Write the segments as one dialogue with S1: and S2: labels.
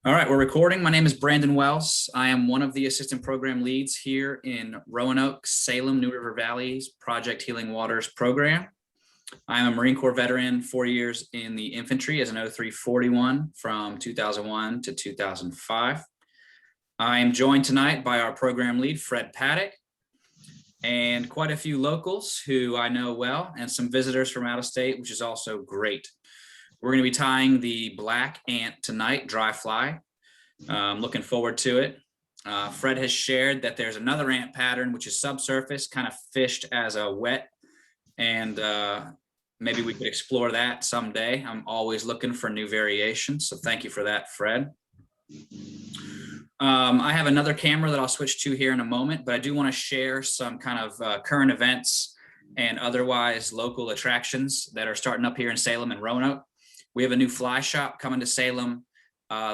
S1: All right, we're recording. My name is Brandon Wells. I am one of the assistant program leads here in Roanoke, Salem, New River Valley's Project Healing Waters program. I am a Marine Corps veteran, 4 years in the infantry as an 0341 from 2001 to 2005. I am joined tonight by our program lead, Fred Paddock, and quite a few locals who I know well, and some visitors from out of state, which is also great. We're going to be tying the black ant tonight, dry fly. Looking forward to it. Fred has shared that there's another ant pattern, which is subsurface, kind of fished as a wet, and maybe we could explore that someday. I'm always looking for new variations, so thank you for that, Fred. I have another camera that I'll switch to here in a moment, but I do want to share some kind of current events and otherwise local attractions that are starting up here in Salem and Roanoke. We have a new fly shop coming to Salem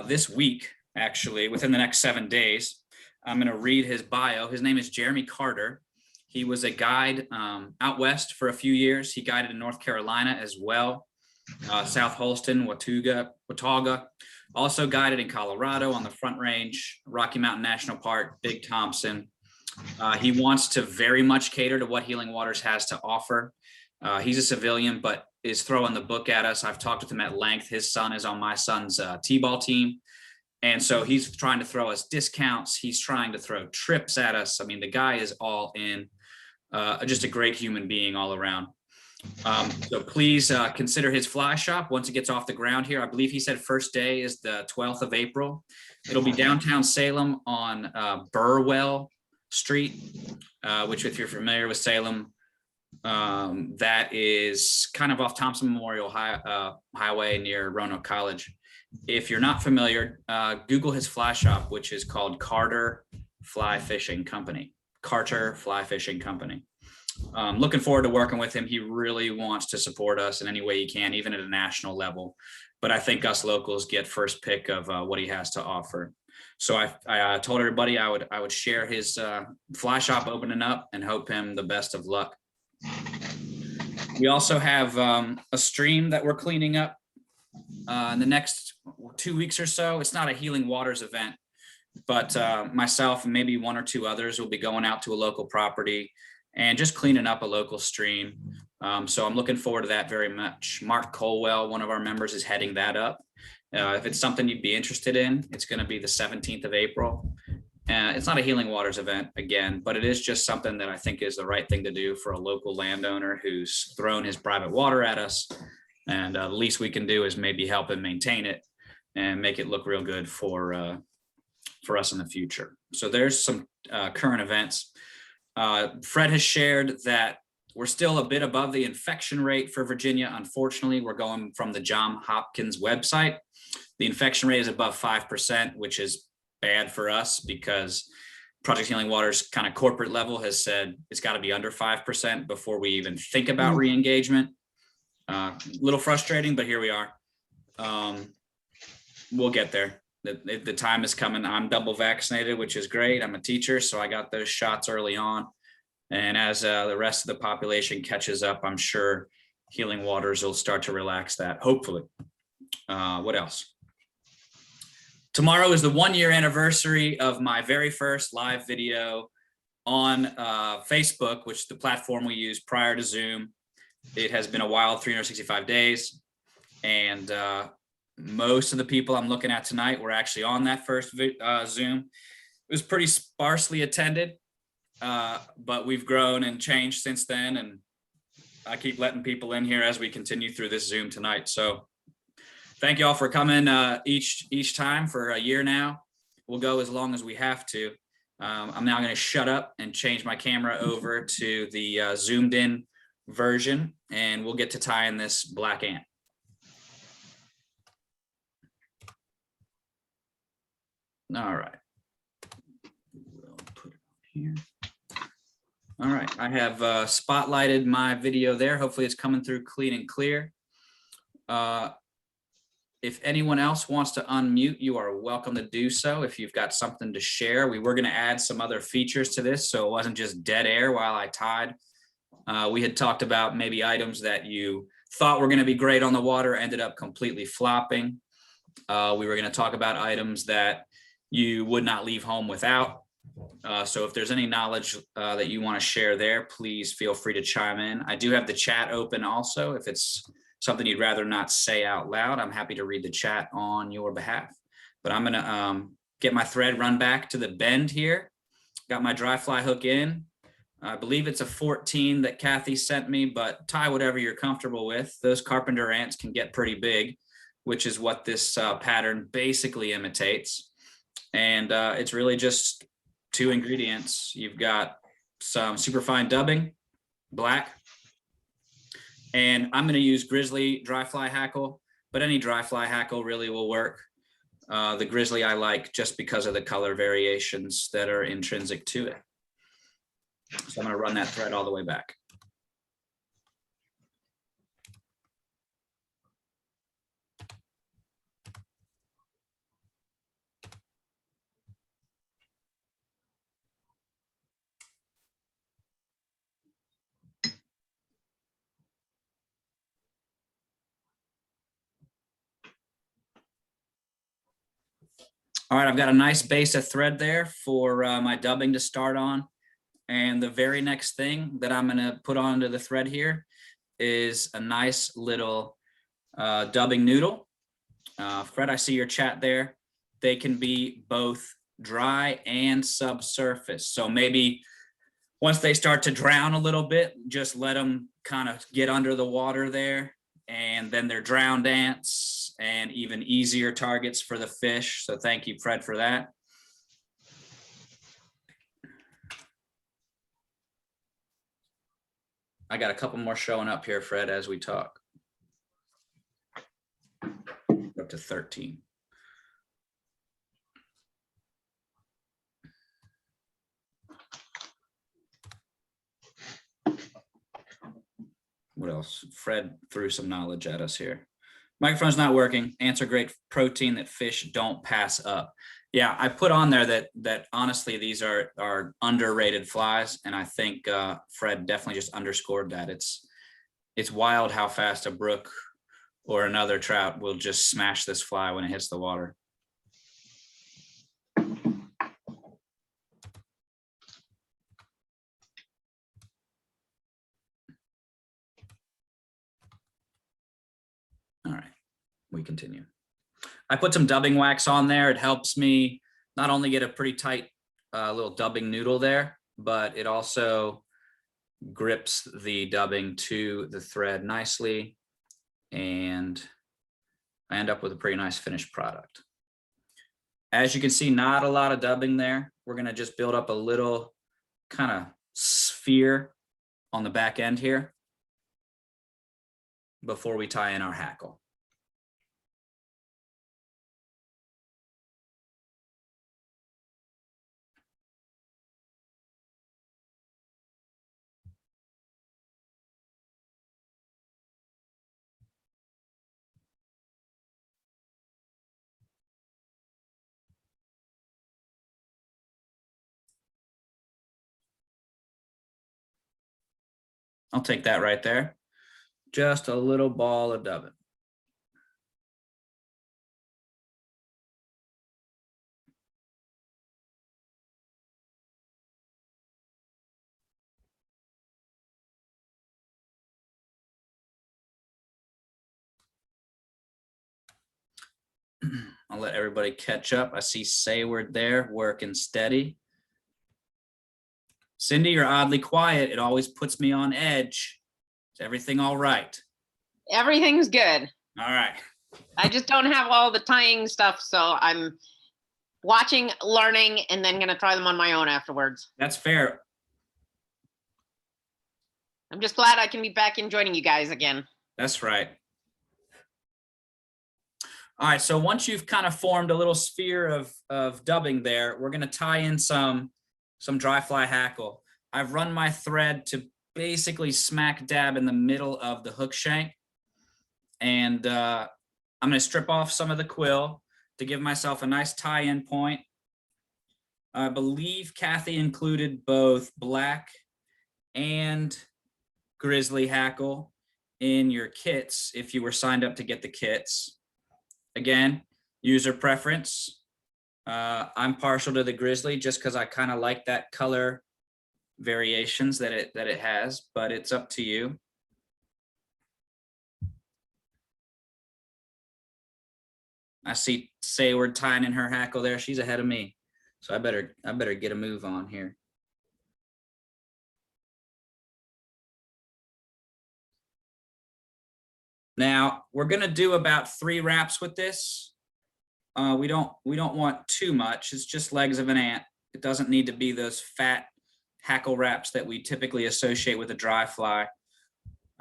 S1: this week, actually, within the next 7 days. I'm going to read his bio. His name is Jeremy Carter. He was a guide out west for a few years. He guided in North Carolina as well, South Holston, Watauga. Also guided in Colorado on the Front Range, Rocky Mountain National Park, Big Thompson. He wants to very much cater to what Healing Waters has to offer. He's a civilian, but is throwing the book at us. I've talked with him at length. His son is on my son's T-ball team. And so he's trying to throw us discounts. He's trying to throw trips at us. I mean, the guy is all in, just a great human being all around. So please consider his fly shop once it gets off the ground here. I believe he said first day is the 12th of April. It'll be downtown Salem on Burwell Street, which if you're familiar with Salem, that is kind of off Thompson Memorial Highway near Roanoke College. If you're not familiar, Google his fly shop, which is called Carter Fly Fishing Company. Carter Fly Fishing Company. Looking forward to working with him. He really wants to support us in any way he can, even at a national level. But I think us locals get first pick of what he has to offer. So I told everybody I would share his fly shop opening up and hope him the best of luck. We also have a stream that we're cleaning up in the next 2 weeks or so. It's not a Healing Waters event, but myself and maybe one or two others will be going out to a local property and just cleaning up a local stream. So I'm looking forward to that very much. Mark Colwell, one of our members, is heading that up. If it's something you'd be interested in, it's going to be the 17th of April. It's not a Healing Waters event again, but it is just something that I think is the right thing to do for a local landowner who's thrown his private water at us. And the least we can do is maybe help him maintain it and make it look real good for us in the future. So there's some current events. Fred has shared that we're still a bit above the infection rate for Virginia. Unfortunately, we're going from the Johns Hopkins website. The infection rate is above 5%, which is bad for us because Project Healing Waters kind of corporate level has said it's got to be under 5% before we even think about re-engagement. A little frustrating, but here we are. We'll get there. The time is coming. I'm double vaccinated, which is great. I'm a teacher, so I got those shots early on. And as the rest of the population catches up, I'm sure Healing Waters will start to relax that, hopefully. What else? Tomorrow is the 1-year anniversary of my very first live video on Facebook, which is the platform we used prior to Zoom. It has been a wild 365 days. And most of the people I'm looking at tonight were actually on that first Zoom. It was pretty sparsely attended, but we've grown and changed since then. And I keep letting people in here as we continue through this Zoom tonight. So thank you all for coming each time for a year now. We'll go as long as we have to. I'm now going to shut up and change my camera over to the zoomed in version, and we'll get to tying this black ant. All right. We'll put it on here. All right. I have spotlighted my video there. Hopefully it's coming through clean and clear. If anyone else wants to unmute, you are welcome to do so if you've got something to share. We were going to add some other features to this, so it wasn't just dead air while I tied. We had talked about maybe items that you thought were going to be great on the water ended up completely flopping. We were going to talk about items that you would not leave home without. So if there's any knowledge that you want to share there, please feel free to chime in. I do have the chat open also. If it's something you'd rather not say out loud, I'm happy to read the chat on your behalf. But I'm going to get my thread run back to the bend here. Got my dry fly hook in. I believe it's a 14 that Kathy sent me, but tie whatever you're comfortable with. Those carpenter ants can get pretty big, which is what this pattern basically imitates. And it's really just 2 ingredients. You've got some superfine dubbing, black, and I'm going to use Grizzly dry fly hackle, but any dry fly hackle really will work. The Grizzly I like just because of the color variations that are intrinsic to it. So I'm going to run that thread all the way back. All right, I've got a nice base of thread there for my dubbing to start on. And the very next thing that I'm going to put onto the thread here is a nice little dubbing noodle. Fred, I see your chat there. They can be both dry and subsurface. So maybe once they start to drown a little bit, just let them kind of get under the water there. And then they're drowned ants and even easier targets for the fish. So thank you, Fred, for that. I got a couple more showing up here, Fred, as we talk. Up to 13. What else? Fred threw some knowledge at us here. Microphone's not working. Ants are great protein that fish don't pass up. Yeah, I put on there that honestly, these are underrated flies. And I think Fred definitely just underscored that. It's wild how fast a brook or another trout will just smash this fly when it hits the water. All right, we continue. I put some dubbing wax on there. It helps me not only get a pretty tight little dubbing noodle there, but it also grips the dubbing to the thread nicely. And I end up with a pretty nice finished product. As you can see, not a lot of dubbing there. We're going to just build up a little kind of sphere on the back end here before we tie in our hackle. I'll take that right there. Just a little ball of dubbing. I'll let everybody catch up. I see Sayward there working steady. Cindy, you're oddly quiet. It always puts me on edge. Is everything all right?
S2: Everything's good.
S1: All right.
S2: I just don't have all the tying stuff, so I'm watching, learning, and then gonna try them on my own afterwards.
S1: That's fair.
S2: I'm just glad I can be back and joining you guys again.
S1: That's right. All right, so once you've kind of formed a little sphere of dubbing there, we're going to tie in some dry fly hackle. I've run my thread to basically smack dab in the middle of the hook shank. And I'm going to strip off some of the quill to give myself a nice tie-in point. I believe Kathy included both black and grizzly hackle in your kits if you were signed up to get the kits. Again, User preference. I'm partial to the Grizzly just because I kind of like that color variations that it has, but it's up to you. I see Sayward tying in her hackle there. She's ahead of me, so I better get a move on here. Now we're gonna do about 3 wraps with this. We don't want too much. It's just legs of an ant. It doesn't need to be those fat hackle wraps that we typically associate with a dry fly.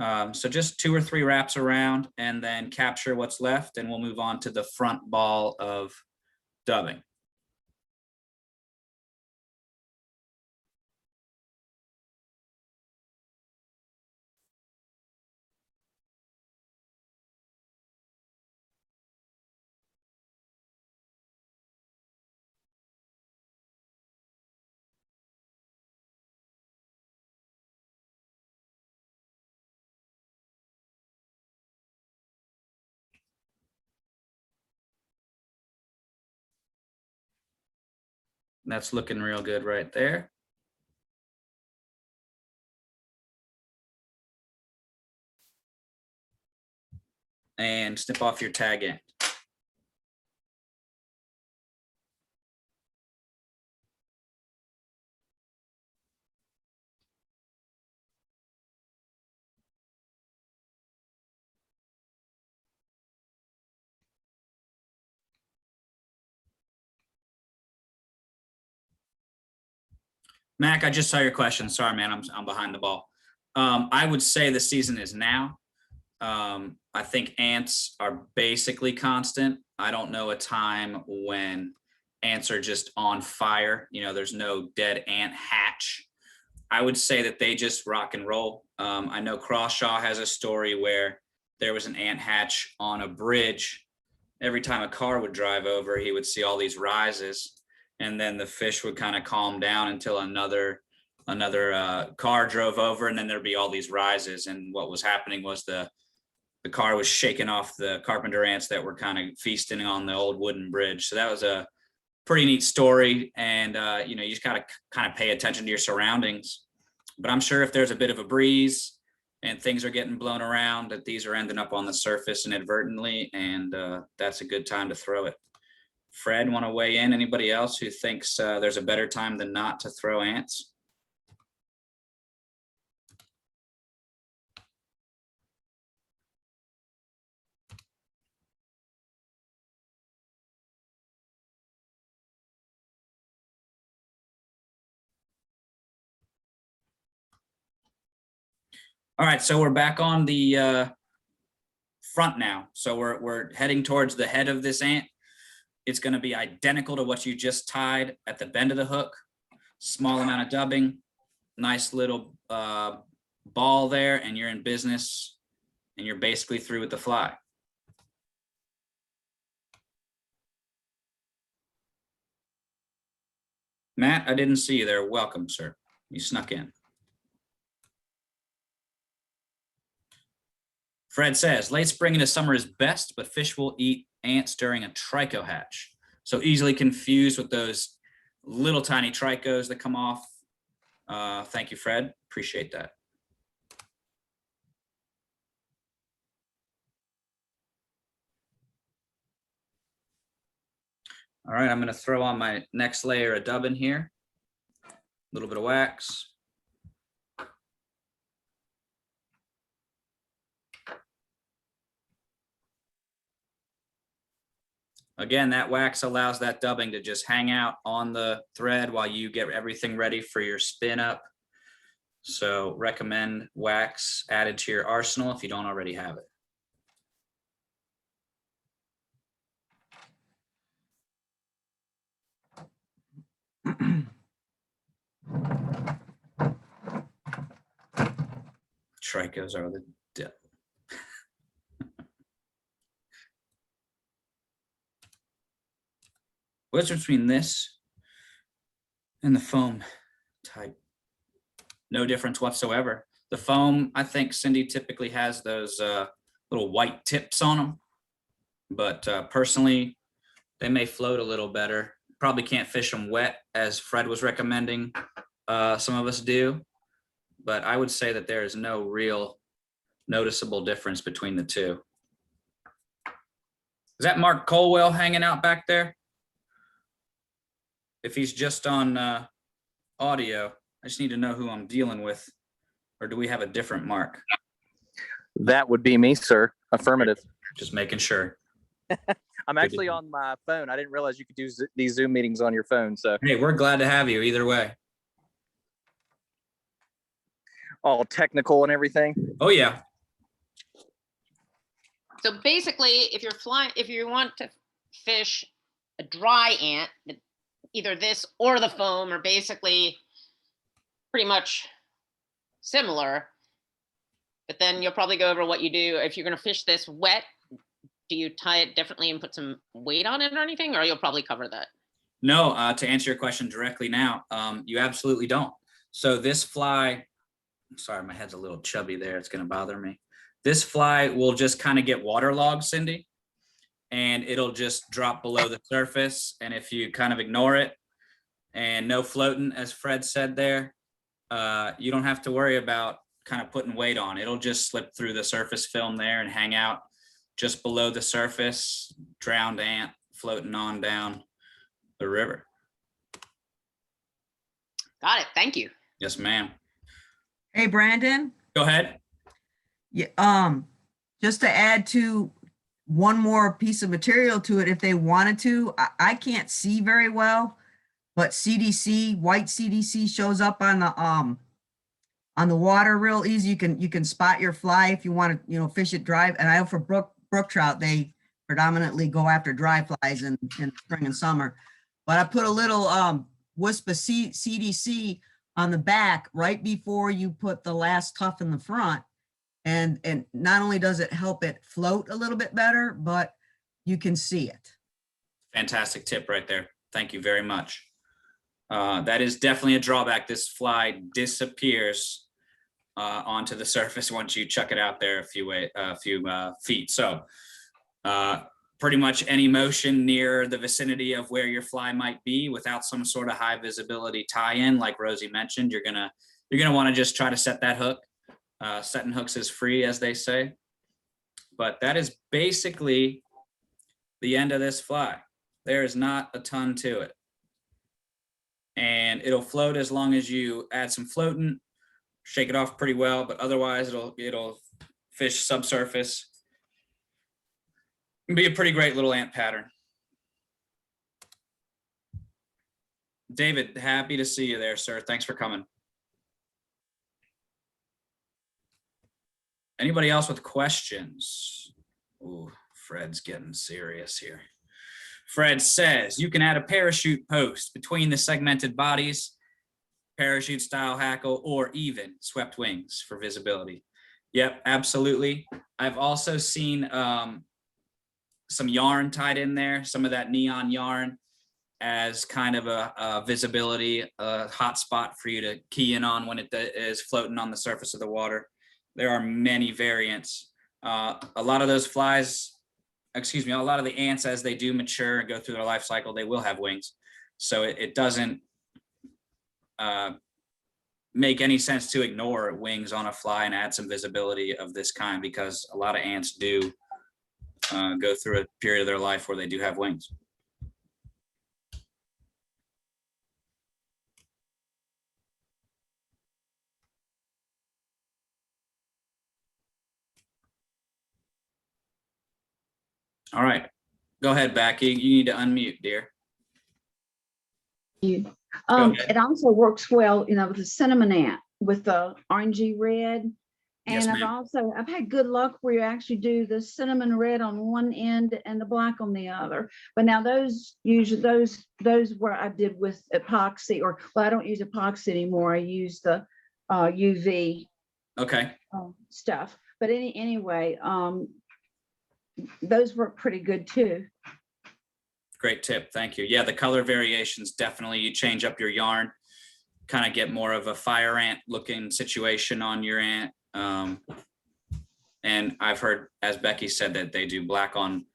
S1: So just 2 or 3 wraps around and then capture what's left, and we'll move on to the front ball of dubbing. That's looking real good right there. And snip off your tag end. Mac, I just saw your question. Sorry, man, I'm behind the ball. I would say the season is now. I think ants are basically constant. I don't know a time when ants are just on fire. You know, there's no dead ant hatch. I would say that they just rock and roll. I know Crawshaw has a story where there was an ant hatch on a bridge. Every time a car would drive over, he would see all these rises, and then the fish would kind of calm down until another car drove over, and then there'd be all these rises. And what was happening was the car was shaking off the carpenter ants that were kind of feasting on the old wooden bridge. So that was a pretty neat story. And you know, you just gotta kind of pay attention to your surroundings. But I'm sure if there's a bit of a breeze and things are getting blown around, that these are ending up on the surface inadvertently, and that's a good time to throw it. Fred, want to weigh in? Anybody else who thinks there's a better time than not to throw ants? All right, so we're back on the front now. So we're heading towards the head of this ant. It's going to be identical to what you just tied at the bend of the hook. Small amount of dubbing, nice little ball there, and you're in business, and you're basically through with the fly. Matt, I didn't see you there. Welcome, sir. You snuck in. Fred says, late spring into summer is best, but fish will eat ants during a trico hatch. So easily confused with those little tiny tricos that come off. Thank you, Fred. Appreciate that. All right, I'm going to throw on my next layer of dubbing here. A little bit of wax. Again, that wax allows that dubbing to just hang out on the thread while you get everything ready for your spin up. So recommend wax added to your arsenal if you don't already have it. Tricos are the devil. What's between this and the foam type? No difference whatsoever. The foam, I think Cindy typically has those little white tips on them. But personally, They may float a little better. Probably can't fish them wet, as Fred was recommending some of us do. But I would say that there is no real noticeable difference between the two. Is that Mark Colwell hanging out back there? If he's just on audio, I just need to know who I'm dealing with. Or do we have a different Mark?
S3: That would be me, sir. Affirmative.
S1: Just making sure.
S3: I'm actually on my phone. I didn't realize you could do these Zoom meetings on your phone. So,
S1: Hey, we're glad to have you either way.
S3: all technical and everything.
S1: Oh, yeah.
S2: So basically, if you want to fish a dry ant, either this or the foam are basically pretty much similar. But then you'll probably go over what you do. If you're going to fish this wet, do you tie it differently and put some weight on it or anything? Or you'll probably cover that?
S1: No, to answer your question directly now, you absolutely don't. So this fly, sorry, my head's a little chubby there. It's going to bother me. This fly will just kind of get waterlogged, Cindy, and it'll just drop below the surface. And if you kind of ignore it and no floating, as Fred said there, you don't have to worry about kind of putting weight on. It'll just slip through the surface film there and hang out just below the surface, drowned ant floating on down the river.
S2: Got it. Thank you.
S1: Yes, ma'am.
S4: Hey, Brandon.
S1: Go ahead.
S4: Yeah, just to add to one more piece of material to it, if they wanted to, I can't see very well, but CDC, white CDC shows up on the water real easy. You can spot your fly if you want to, fish it dry. And I know for brook trout, they predominantly go after dry flies in spring and summer. But I put a little wisp of CDC on the back right before you put the last cuff in the front. And not only does it help it float a little bit better, but you can see it.
S1: Fantastic tip right there. Thank you very much. That is definitely a drawback. This fly disappears onto the surface once you chuck it out there a few feet. So pretty much any motion near the vicinity of where your fly might be without some sort of high visibility tie-in, like Rosie mentioned, you're gonna want to just try to set that hook. Setting hooks is free, as they say. But that is basically the end of this fly. There is not a ton to it. And it'll float as long as you add some floating, shake it off pretty well, but otherwise it'll fish subsurface. It'll be a pretty great little ant pattern. David, happy to see you there, sir. Thanks for coming. Anybody else with questions? Ooh, Fred's getting serious here. Fred says, you can add a parachute post between the segmented bodies, parachute style hackle, or even swept wings for visibility. Yep, absolutely. I've also seen some yarn tied in there, some of that neon yarn as kind of a visibility, a hot spot for you to key in on when it is floating on the surface of the water. There are many variants. A lot of those flies, a lot of the ants, as they do mature and go through their life cycle, they will have wings. So it doesn't make any sense to ignore wings on a fly and add some visibility of this kind, because a lot of ants do go through a period of their life where they do have wings. All right, go ahead, Becky. You need to unmute, dear.
S5: You.
S1: Okay.
S5: It also works well, with the cinnamon ant with the orangey red.
S1: Yes,
S5: And
S1: ma'am.
S5: I've had good luck where you actually do the cinnamon red on one end and the black on the other. But now those where I did with epoxy, or well, I don't use epoxy anymore. I use the UV
S1: Okay.
S5: stuff. But anyway, those work pretty good too.
S1: Great tip. Thank you. Yeah, the color variations, definitely. You change up your yarn, kind of get more of a fire ant looking situation on your ant. And I've heard, as Becky said, that they do black on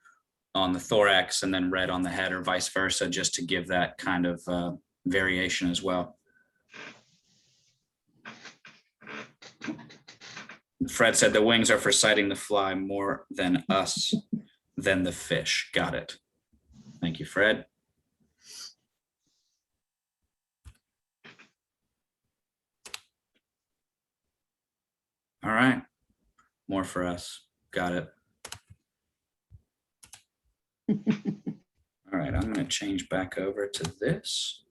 S1: on the thorax and then red on the head, or vice versa, just to give that kind of variation as well. Fred said the wings are for sighting the fly more than us than the fish. Got it. Thank you, Fred. All right, more for us. Got it. All right, I'm going to change back over to this.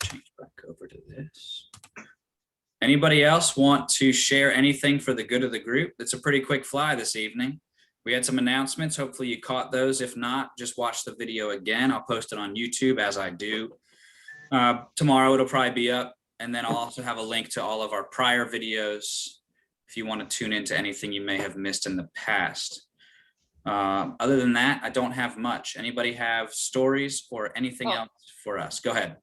S1: Change back over to this. Anybody else want to share anything for the good of the group? It's a pretty quick fly this evening. We had some announcements. Hopefully you caught those. If not, just watch the video again. I'll post it on YouTube as I do. Tomorrow it'll probably be up. And then I'll also have a link to all of our prior videos if you want to tune into anything you may have missed in the past. Other than that, I don't have much. Anybody have stories or anything else for us? Go ahead.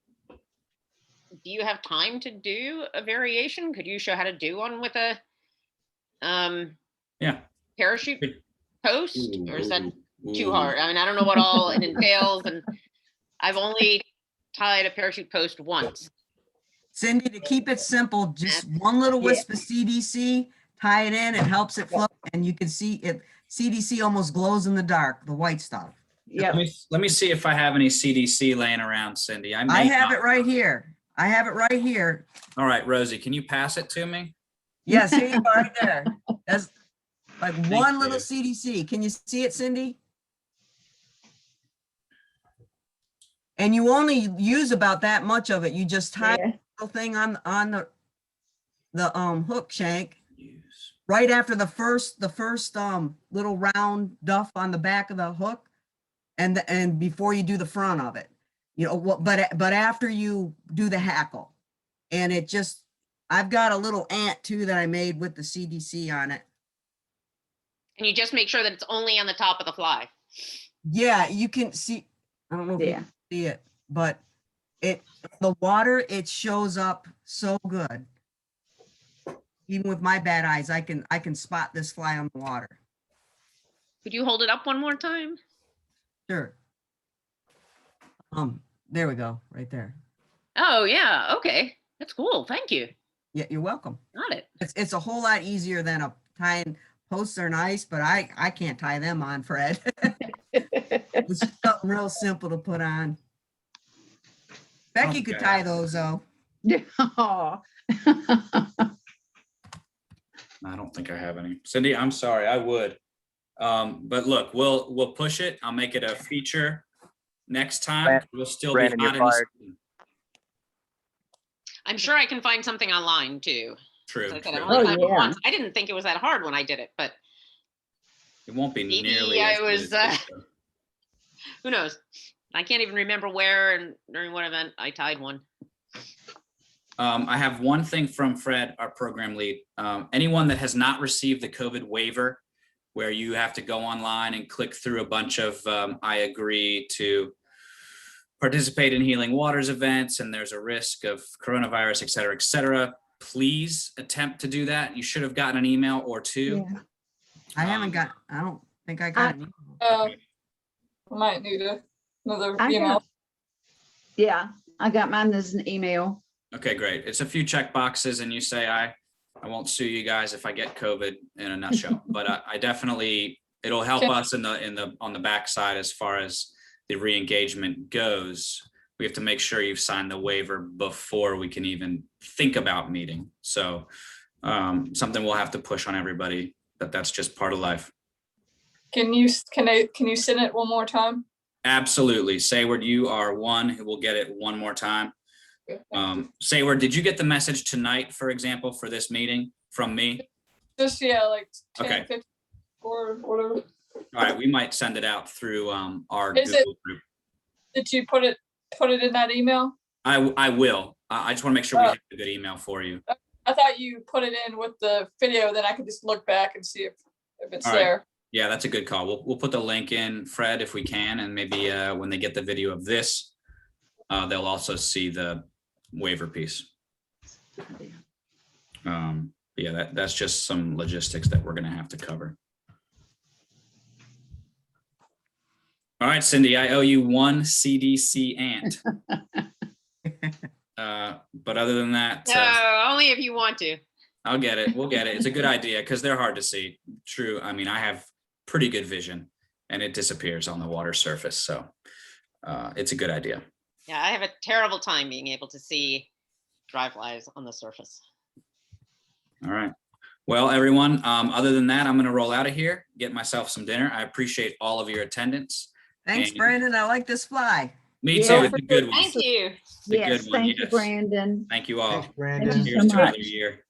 S2: Do you have time to do a variation? Could you show how to do one with a
S1: Yeah.
S2: parachute post, or is that too
S1: Ooh.
S2: hard? I mean, I don't know what all it entails, and I've only tied a parachute post once.
S4: Cindy, to keep it simple, just one little wisp of CDC, tie it in, it helps it float, and you can see it. CDC almost glows in the dark, the white stuff.
S5: Yep.
S1: Let me see if I have any CDC laying around, Cindy.
S4: I
S1: may
S4: have
S1: not.
S4: it right here. I have it right here.
S1: All right, Rosie, can you pass it to me?
S4: Yes, here you are, right there. That's like one
S1: you.
S4: little CDC. Can you see it, Cindy? And you only use about that much of it. You just tie
S5: Yeah.
S4: the little thing on the hook shank
S1: Use.
S4: right after the first little round duff on the back of the hook, and before you do the front of it. You know what, but after you do the hackle, and it just, I've got a little ant too that I made with the CDC on it.
S2: And you just make sure that it's only on the top of the fly.
S4: Yeah, you can see, I don't know if you
S5: Yeah.
S4: can see it, but the water, it shows up so good. Even with my bad eyes, I can spot this fly on the water.
S2: Could you hold it up one more time?
S4: Sure. There we go, right there.
S2: Oh, yeah. Okay. That's cool. Thank you.
S4: Yeah, you're welcome.
S2: Got it.
S4: It's a whole lot easier than tying posts are nice, but I can't tie them on, Fred. It's just something real simple to put on. Becky could
S1: Okay.
S4: tie those though.
S5: Aw.
S1: I don't think I have any. Cindy, I'm sorry, I would. But look, we'll push it. I'll make it a feature next time. We'll still be
S3: Brandon, you're
S1: hot in the
S3: fired.
S1: season.
S2: I'm sure I can find something online too.
S1: True.
S2: Like I said,
S1: true.
S2: I've only
S5: Oh,
S2: tied it
S5: yeah.
S2: once. I didn't think it was that hard when I did it, but
S1: It won't be
S2: Maybe
S1: nearly.
S2: I
S1: as good
S2: was,
S1: as this, though.
S2: who knows? I can't even remember where and during what event I tied one.
S1: I have one thing from Fred, our program lead. Anyone that has not received the COVID waiver, where you have to go online and click through a bunch of I agree to participate in Healing Waters events, and there's a risk of coronavirus, et cetera, please attempt to do that. You should have gotten an email or two.
S5: Yeah.
S4: I haven't got, I don't think I got an email.
S6: I might need another
S5: I
S6: email.
S5: got- Yeah, I got mine as an email.
S1: Okay, great. It's a few check boxes, and you say, I won't sue you guys if I get COVID in a nutshell, but I definitely, it'll help
S6: Okay.
S1: us on the backside as far as the re-engagement goes. We have to make sure you've signed the waiver before we can even think about meeting. So something we'll have to push on everybody, that's just part of life.
S6: Can you send it one more time?
S1: Absolutely. Sayward, you are one who will get it one more time.
S6: Okay.
S1: Sayward, did you get the message tonight, for example, for this meeting from me?
S6: Just, yeah, like 10,
S1: Okay.
S6: 15 or whatever.
S1: All right, we might send it out through our
S6: Is it-
S1: Google group.
S6: Did you put it in that email?
S1: I will. I just want to make sure we
S6: Oh.
S1: have a good email for you.
S6: I thought you put it in with the video, then I could just look back and see if it's
S1: All right.
S6: there.
S1: Yeah, that's a good call. We'll put the link in, Fred, if we can, and maybe when they get the video of this, they'll also see the waiver piece. But yeah, that's just some logistics that we're gonna have to cover. All right, Cindy, I owe you one CDC ant. But other than that,
S2: No, only if you want to.
S1: I'll get it. We'll get it. It's a good idea because they're hard to see. True. I mean, I have pretty good vision and it disappears on the water surface. So it's a good idea.
S2: Yeah, I have a terrible time being able to see dry flies on the surface.
S1: All right. Well, everyone, other than that, I'm going to roll out of here, get myself some dinner. I appreciate all of your attendance.
S4: Thanks,
S1: And-
S4: Brandon. I like this fly.
S1: Me
S5: Yeah.
S1: too. It's a good one.
S2: Thank you.
S1: It's a
S5: Yes,
S1: good one,
S5: thank you,
S1: yes.
S5: Brandon.
S1: Thank you all.
S7: Thanks, Brandon.
S5: you
S1: Here's
S5: so
S1: to a
S5: much.
S1: new year.